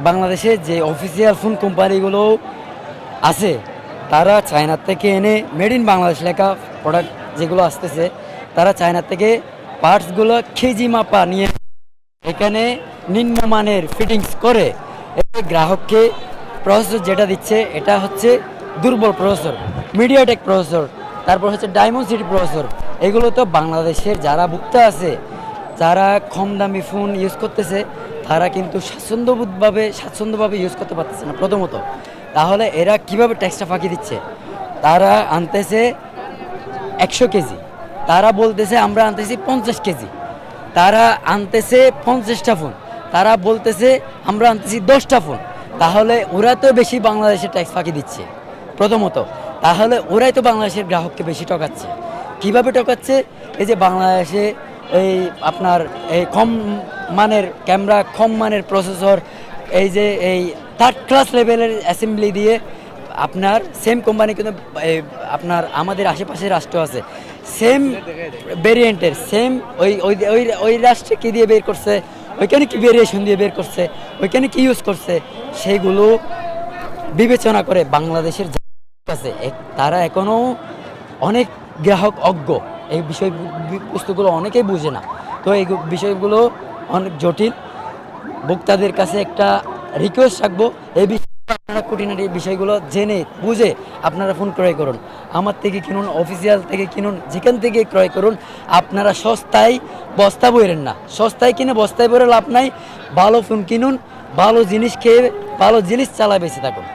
বাংলাদেশে যে official phone কোম্পানিগুলো আছে তারা চায়নার থেকে এনে মেড ইন বাংলাদেশ লেখা প্রোডাক্ট যেগুলো আসতেছে, তারা চায়নার থেকে পার্টসগুলো কেজি মাপা নিয়ে এখানে নিম্নমানের ফিটিংস করে গ্রাহককে প্রসেসর যেটা দিচ্ছে এটা হচ্ছে দুর্বল প্রসেসর, মিডিয়াটেক প্রসেসর, তারপর হচ্ছে ডায়মন্ড সিটি প্রসেসর। এগুলো তো বাংলাদেশের যারা ভোক্তা আছে, যারা কম দামি ফোন ইউজ করতেছে, তারা কিন্তু স্বাচ্ছন্দ্যভাবে ইউজ করতে পারতেছে না প্রথমত। তাহলে এরা কিভাবে ট্যাক্সটা ফাঁকি দিচ্ছে? তারা আনতেছে 100 কেজি, তারা বলতেছে আমরা আনতেছি 50 কেজি। তারা আনতেছে 50টা ফোন, তারা বলতেছে আমরা আনতেছি 10টা ফোন। তাহলে ওরা তো বেশি বাংলাদেশের ট্যাক্স ফাঁকি দিচ্ছে প্রথমত। তাহলে ওরাই তো বাংলাদেশের গ্রাহককে বেশি ঠকাচ্ছে। কিভাবে ঠকাচ্ছে? এই যে বাংলাদেশে এই আপনার এই কম মানের ক্যামেরা, কম মানের প্রসেসর, এই যে এই থার্ড ক্লাস লেভেলের অ্যাসেম্বলি দিয়ে আপনার সেম কোম্পানি কিন্তু আপনার আমাদের আশেপাশে রাষ্ট্র আছে সেম ভেরিয়েন্টের সেম ওই ওই ওই ওই রাষ্ট্রে কী দিয়ে বের করছে, ওইখানে কি ভেরিয়েশন দিয়ে বের করছে, ওইখানে কি ইউজ করছে, সেইগুলো বিবেচনা করে বাংলাদেশের কাছে তারা এখনও অনেক গ্রাহক অজ্ঞ। এই বস্তুগুলো অনেকেই বুঝে না। তো এই বিষয়গুলো অনেক জটিল। ভোক্তাদের কাছে একটা রিকোয়েস্ট রাখবো, এই বিষয়ে আপনারা খুঁটিনাটি বিষয়গুলো জেনে বুঝে আপনারা ফোন ক্রয় করুন। আমার থেকে কিনুন, অফিসিয়াল থেকে কিনুন, যেখান থেকে ক্রয় করুন। আপনারা সস্তায় বস্তা বইরেন না, সস্তায় কিনে বস্তায় বইরে লাভ নাই। ভালো ফোন কিনুন, ভালো জিনিস খেয়ে ভালো জিনিস চালায় বেঁচে থাকুন।